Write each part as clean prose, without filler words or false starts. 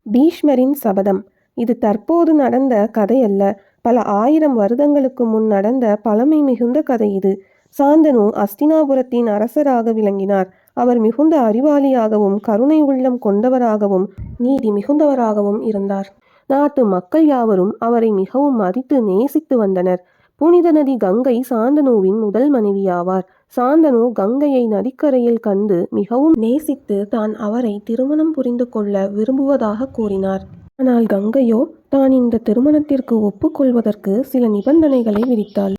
பீஷ்மரின் சபதம். இது தற்போது நடந்த கதையல்ல. பல 1000 வருடங்களுக்கு முன் நடந்த பழமை மிகுந்த கதை இது. சாந்தனு அஸ்தினாபுரத்தின் அரசராக விளங்கினார். அவர் மிகுந்த அறிவாளியாகவும் கருணை உள்ளம் கொண்டவராகவும் நீதி மிகுந்தவராகவும் இருந்தார். நாட்டு மக்கள் யாவரும் அவரை மிகவும் மதித்து நேசித்து வந்தனர். புனித நதி கங்கை சாந்தனுவின் முதல் மனைவியாவார். சாந்தனு கங்கையை நதிக்கரையில் கண்டு மிகவும் நேசித்து தான் அவரை திருமணம் புரிந்து கொள்ள விரும்புவதாக கூறினார். ஆனால் கங்கையோ தான் இந்த திருமணத்திற்கு ஒப்புக்கொள்வதற்கு சில நிபந்தனைகளை விதித்தாள்.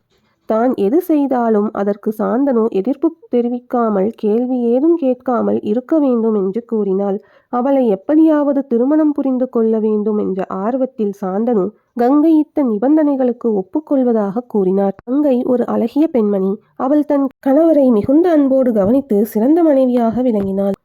தான் எது செய்தாலும் அதற்கு சாந்தனு எதிர்ப்பு தெரிவிக்காமல் கேள்வி ஏதும் கேட்காமல் இருக்க வேண்டும் என்று கூறினாள். அவளை எப்படியாவது திருமணம் புரிந்து கொள்ள வேண்டும் என்ற ஆர்வத்தில் சாந்தனு கங்கை இட்ட நிபந்தனைகளுக்கு ஒப்புக்கொள்வதாக கூறினார். கங்கை ஒரு அழகிய பெண்மணி. அவள் தன் கணவரை மிகுந்த அன்போடு கவனித்து சிறந்த மனைவியாக விளங்கினாள்.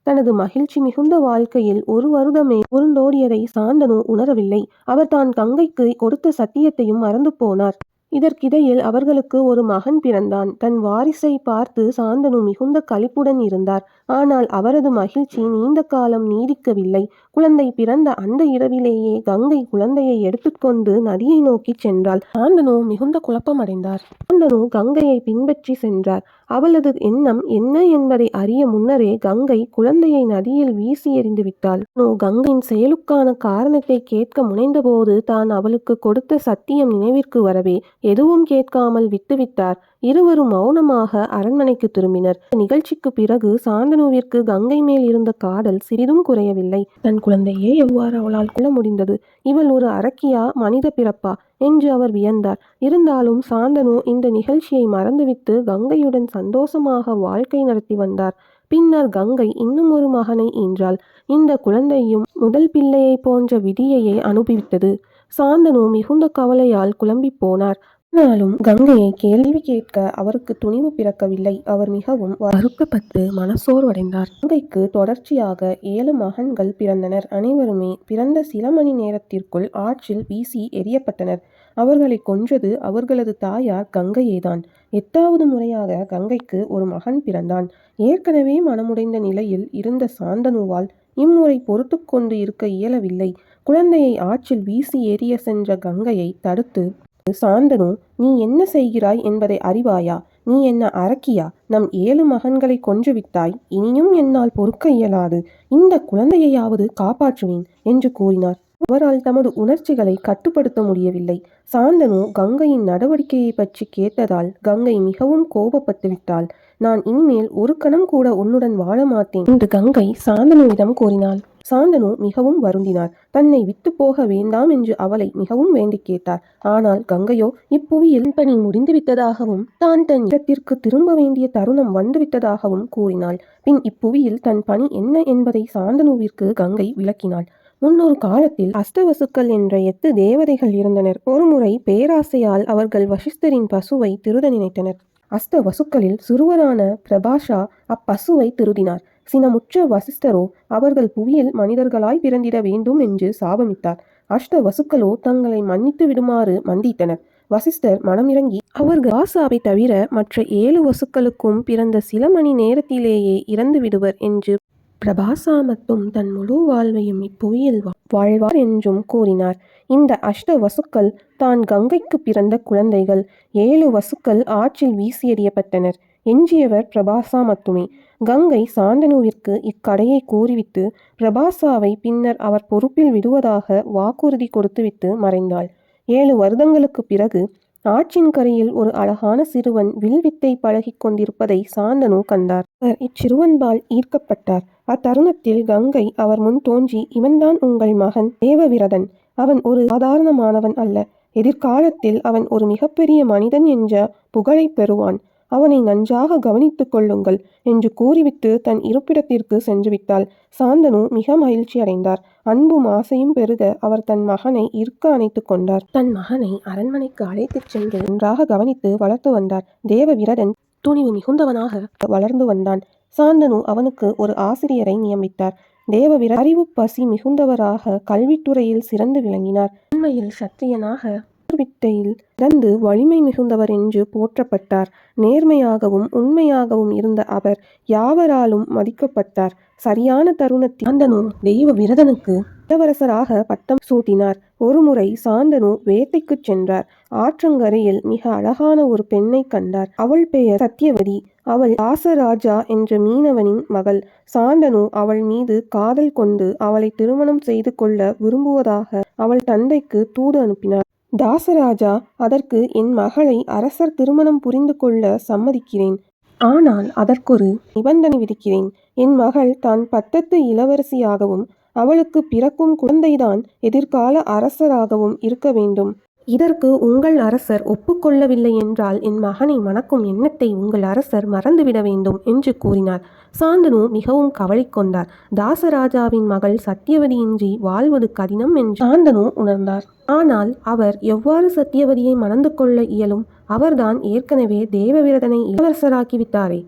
தனது மகிழ்ச்சி மிகுந்த வாழ்க்கையில் ஒரு வருடமே உருண்டோடியதை சாந்தனு உணரவில்லை. அவர் தான் கங்கைக்கு கொடுத்த சத்தியத்தையும் மறந்து போனார். இதற்கிடையில் அவர்களுக்கு ஒரு மகன் பிறந்தான். தன் வாரிசை பார்த்து சாந்தனு மிகுந்த களிப்புடன் இருந்தார். ஆனால் அவரது மகிழ்ச்சி நீண்ட காலம் நீடிக்கவில்லை. குழந்தை பிறந்த அந்த இரவிலேயே கங்கை குழந்தையை எடுத்துக்கொண்டு நதியை நோக்கி சென்றாள். சாந்தனு மிகுந்த குழப்பமடைந்தார். சாந்தனு கங்கையை பின்பற்றி சென்றார். அவளது எண்ணம் என்ன என்பதை அறிய முன்னரே கங்கை குழந்தையை நதியில் வீசி எறிந்து விட்டாள். கங்கையின் செயலுக்கான காரணத்தை கேட்க முனைந்தபோது தான் அவளுக்கு கொடுத்த சத்தியம் நினைவிற்கு வரவே எதுவும் கேட்காமல் விட்டுவிட்டார். இருவரும் மௌனமாக அரண்மனைக்கு திரும்பினர். நிகழ்ச்சிக்கு பிறகு சாந்தனுவிற்கு கங்கை மேல் இருந்த காதல் சிறிதும் குறையவில்லை. தன் குழந்தையே எவ்வாறு அவளால் கொள்ள முடிந்தது? இவள் ஒரு அரக்கியா, மனித பிறப்பா என்று அவர் வியந்தார். இருந்தாலும் சாந்தனு இந்த நிகழ்ச்சியை மறந்துவிட்டு கங்கையுடன் சந்தோஷமாக வாழ்க்கை நடத்தி வந்தார். பின்னர் கங்கை இன்னும் ஒரு மகனை ஈன்றாள். இந்த குழந்தையும் முதல் பிள்ளையை போன்ற விதியையே அனுபவித்தது. சாந்தனு மிகுந்த கவலையால் குழம்பி போனார். ஆனாலும் கங்கையை கேள்வி கேட்க அவருக்கு துணிவு பிறக்கவில்லை. அவர் மிகவும் வருத்தப்பட்டு மனசோர்வடைந்தார். கங்கைக்கு தொடர்ச்சியாக 7 மகன்கள் பிறந்தனர். அனைவருமே பிறந்த சில மணி நேரத்திற்குள் ஆற்றில் வீசி எறியப்பட்டனர். அவர்களை கொன்றது அவர்களது தாயார் கங்கையேதான். 8வது முறையாக கங்கைக்கு ஒரு மகன் பிறந்தான். ஏற்கனவே மனமுடைந்த நிலையில் இருந்த சாந்தனுவால் இம்முறை பொறுத்து கொண்டு இருக்க இயலவில்லை. குழந்தையை ஆற்றில் வீசி எறிய சென்ற கங்கையை தடுத்து, சாந்தனு, நீ என்ன செய்கிறாய் என்பதை அறிவாயா? நீ என்ன அரக்கியா? நம் 7 மகன்களை கொன்றுவிட்டாய். இனியும் என்னால் பொறுக்க இயலாது. இந்த குழந்தையையாவது காப்பாற்றுவேன் என்று கூறினார். அவரால் தமது உணர்ச்சிகளை கட்டுப்படுத்த முடியவில்லை. சாந்தனு கங்கையின் நடவடிக்கையை பற்றி கேட்டதால் கங்கை மிகவும் கோபப்பட்டு விட்டாள். நான் இனிமேல் ஒரு கணம் கூட உன்னுடன் வாழ மாட்டேன் என்று கங்கை சாந்தனுவிடம் கூறினாள். சாந்தனு மிகவும் வருந்தினார். தன்னை விட்டு போக வேண்டாம் என்று அவளை மிகவும் வேண்டி கேட்டார். ஆனால் கங்கையோ இப்புவியில் பணி முடிந்துவிட்டதாகவும் தான் தன் இடத்திற்கு திரும்ப வேண்டிய தருணம் வந்துவிட்டதாகவும் கூறினாள். பின் இப்புவியில் தன் பணி என்ன என்பதை சாந்தனுவிற்கு கங்கை விளக்கினாள். முன்னொரு காலத்தில் அஷ்டவசுக்கள் என்ற 8 தேவதைகள் இருந்தனர். ஒருமுறை பேராசையால் அவர்கள் வசிஷ்டரின் பசுவை திருட நினைத்தனர். அஷ்ட வசுக்களில் சிறுவரான பிரபாஷா அப்பசுவை திருடினார். சினமுற்ற வசிஷ்டரோ அவர்கள் புவியில் மனிதர்களாய் பிறந்திட வேண்டும் என்று சாபமிட்டார். அஷ்ட வசுக்களோ தங்களை மன்னித்து விடுமாறு மண்டியிட்டனர். வசிஷ்டர் மனமிறங்கி அவர்கள் பிரபாசாவை தவிர மற்ற 7 வசுக்களுக்கும் பிறந்த சில மணி நேரத்திலேயே இறந்து விடுவர் என்று பிரபாசா மட்டும் தன் முழு வாழ்வையும் இப்புவியில் வாழ்வார் என்றும் கூறினார். இந்த அஷ்ட வசுக்கள் தான் கங்கைக்கு பிறந்த குழந்தைகள். 7 வசுக்கள் ஆற்றில் வீசி எறியப்பட்டனர். எஞ்சியவர் பிரபாசா மட்டுமே. கங்கை சாந்தனுவிற்கு இக்கடையை கூறிவிட்டு பிரபாசாவை பின்னர் அவர் பொறுப்பில் விடுவதாக வாக்குறுதி கொடுத்துவிட்டு மறைந்தாள். 7 வருடங்களுக்கு பிறகு ஆற்றின் கரையில் ஒரு அழகான சிறுவன் வில்வித்தை பழகி கொண்டிருப்பதை சாந்தனு கண்டார். அவர் இச்சிறுவன்பால் ஈர்க்கப்பட்டார். அத்தருணத்தில் கங்கை அவர் முன் தோன்றி, இவன்தான் உங்கள் மகன் தேவவிரதன். அவன் ஒரு சாதாரணமானவன் அல்ல. எதிர்காலத்தில் அவன் ஒரு மிகப்பெரிய மனிதன் என்ற புகழை பெறுவான். அவனை நன்றாக கவனித்துக் கொள்ளுங்கள் என்று கூறிவிட்டு தன் இருப்பிடத்திற்கு சென்றுவிட்டாள். சாந்தனு மிக மகிழ்ச்சி அடைந்தார். அன்பும் ஆசையும் பெருக அவர் தன் மகனை இருக்க அணைத்து கொண்டார். தன் மகனை அரண்மனைக்கு அழைத்துச் சென்று நன்றாக கவனித்து வளர்த்து வந்தார். தேவவிரதன் துணிவு மிகுந்தவனாக வளர்ந்து வந்தான். சாந்தனு அவனுக்கு ஒரு ஆசிரியரை நியமித்தார். தேவவிரதன் அறிவு பசி மிகுந்தவராக கல்வித்துறையில் சிறந்து விளங்கினார். உண்மையில் சத்திரியனாக வித்தையில் சிறந்து வலிமை மிகுந்தவர் என்று போற்றப்பட்டார். நேர்மையாகவும் உண்மையாகவும் இருந்த அவர் யாவராலும் மதிக்கப்பட்டார். சரியான தருணத்தில் சாந்தனு தெய்வ விரதனுக்கு இளவரசராக பட்டம் சூட்டினார். ஒருமுறை சாந்தனு வேட்டைக்குச் சென்றார். ஆற்றங்கரையில் மிக அழகான ஒரு பெண்ணை கண்டார். அவள் பெயர் சத்தியவதி. அவள் தாசராஜா என்ற மீனவனின் மகள். சாந்தனு அவள் மீது காதல் கொண்டு அவளை திருமணம் செய்து கொள்ள விரும்புவதாக அவள் தந்தைக்கு தூது அனுப்பினார். தாசராஜா அதற்கு என் மகளை அரசர் திருமணம் புரிந்து கொள்ள சம்மதிக்கிறேன். ஆனால் அதற்கொரு நிபந்தனை விதிக்கிறேன். என் மகள் தான் பட்டத்து இளவரசியாகவும் அவளுக்கு பிறக்கும் குழந்தைதான் எதிர்கால அரசராகவும் இருக்க வேண்டும். இதற்கு உங்கள் அரசர் ஒப்புக்கொள்ளவில்லை என்றால் என் மகனை மணக்கும் எண்ணத்தை உங்கள் அரசர் மறந்துவிட வேண்டும் என்று கூறினார். சாந்தனு மிகவும் கவலை கொண்டார். தாசராஜாவின் மகள் சத்தியவதியின்றி வாழ்வது கடினம் என்று சாந்தனு உணர்ந்தார். ஆனால் அவர் எவ்வாறு சத்தியவதியை மணந்து கொள்ள இயலும்? அவர்தான் ஏற்கனவே தேவவிரதனை இளவரசராக்கிவிட்டாரே.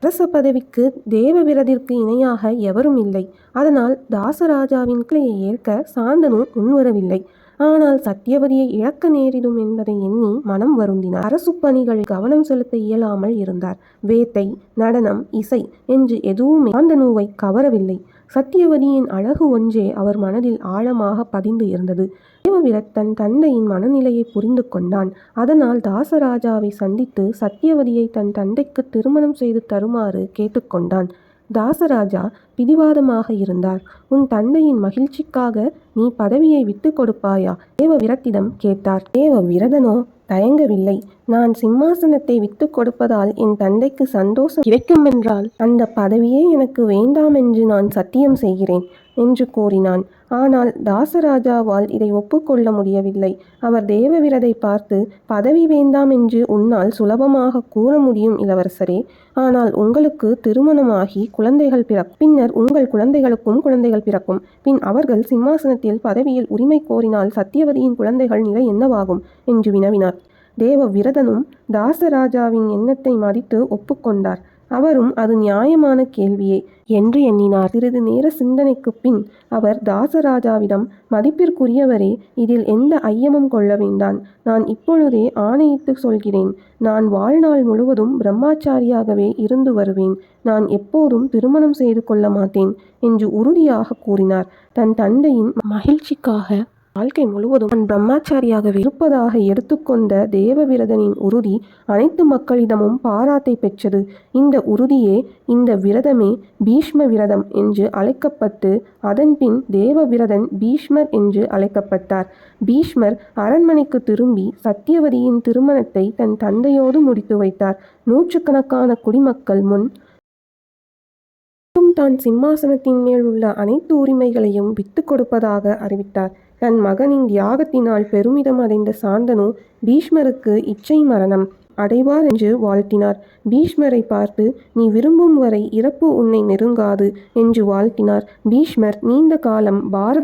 அரச பதவிக்கு தேவவிரதிற்கு இணையாக எவரும் இல்லை. அதனால் தாசராஜாவின் கிளையை ஏற்க சாந்தனு முன்வரவில்லை. ஆனால் சத்தியவதியை இழக்க நேரிடும் என்பதை எண்ணி மனம் வருந்தினார். அரசு பணிகளில் கவனம் செலுத்த இயலாமல் இருந்தார். வேட்டை, நடனம், இசை என்று எதுவுமே சாந்தனுவை கவரவில்லை. சத்தியவதியின் அழகு ஒன்றே அவர் மனதில் ஆழமாக பதிந்து இருந்தது. தேவவிரத் தன் தந்தையின் மனநிலையை புரிந்து கொண்டான். அதனால் தாசராஜாவை சந்தித்து சத்தியவதியை தன் தந்தைக்கு திருமணம் செய்து தருமாறு கேட்டுக்கொண்டான். தாசராஜா பிடிவாதமாக இருந்தார். உன் தந்தையின் மகிழ்ச்சிக்காக நீ பதவியை விட்டு கொடுப்பாயா? தேவவிரத்திடம் கேட்டார். தேவவிரதனோ தயங்கவில்லை. நான் சிம்மாசனத்தை விட்டு கொடுப்பதால் என் தந்தைக்கு சந்தோஷம் கிடைக்குமென்றால் அந்த பதவியே எனக்கு வேண்டாம் என்று நான் சத்தியம் செய்கிறேன் என்று கூறினான். ஆனால் தாசராஜாவால் இதை ஒப்புக்கொள்ள முடியவில்லை. அவர் தேவவிரதை பார்த்து, பதவி வேண்டாம் என்று உன்னால் சுலபமாக கூற முடியும் இளவரசரே. ஆனால் உங்களுக்கு திருமணமாகி குழந்தைகள் பிறக்கும். பின்னர் உங்கள் குழந்தைகளுக்கும் குழந்தைகள் பிறக்கும். பின் அவர்கள் சிம்மாசனத்தில் பதவியில் உரிமை கோரினால் சத்தியவதியின் குழந்தைகள் நிலை என்னவாகும் என்று வினவினார். தேவவிரதனும் தாசராஜாவின் எண்ணத்தை மதித்து ஒப்புக்கொண்டார். அவரும் அது நியாயமான கேள்வியே என்று எண்ணினார். சிறிது நேர சிந்தனைக்கு பின் அவர் தாசராஜாவிடம், மதிப்பிற்குரியவரே, இதில் எந்த ஐயமும் கொள்ள வேண்டாம். நான் இப்பொழுதே ஆணையிட்டு சொல்கிறேன். நான் வாழ்நாள் முழுவதும் பிரம்மாச்சாரியாகவே இருந்து வருவேன். நான் எப்போதும் திருமணம் செய்து கொள்ள மாட்டேன் என்று உறுதியாக கூறினார். தன் தந்தையின் மகிழ்ச்சிக்காக வாழ்க்கை முழுவதும் நான் பிரம்மாச்சாரியாகவே இருப்பதாக எடுத்துக்கொண்ட தேவவிரதனின் உறுதி அனைத்து மக்களிடமும் பாராட்டை பெற்றது. இந்த உறுதியே, இந்த விரதமே பீஷ்ம விரதம் என்று அழைக்கப்பட்டு அதன்பின் தேவவிரதன் பீஷ்மர் என்று அழைக்கப்பட்டார். பீஷ்மர் அரண்மனைக்கு திரும்பி சத்தியவதியின் திருமணத்தை தன் தந்தையோடு முடித்து வைத்தார். நூற்றுக்கணக்கான குடிமக்கள் முன் தான் சிம்மாசனத்தின் மேல் உள்ள அனைத்து உரிமைகளையும் விட்டு கொடுப்பதாக அறிவித்தார். தன் மகனின் தியாகத்தினால் பெருமிதம் அடைந்த சாந்தனு பீஷ்மருக்கு இச்சை மரணம் அடைவார் என்று வாழ்த்தினார். பீஷ்மரை பார்த்து, நீ விரும்பும் வரை இறப்பு உன்னை நெருங்காது என்று வாழ்த்தினார். பீஷ்மர் நீண்ட காலம் பாரத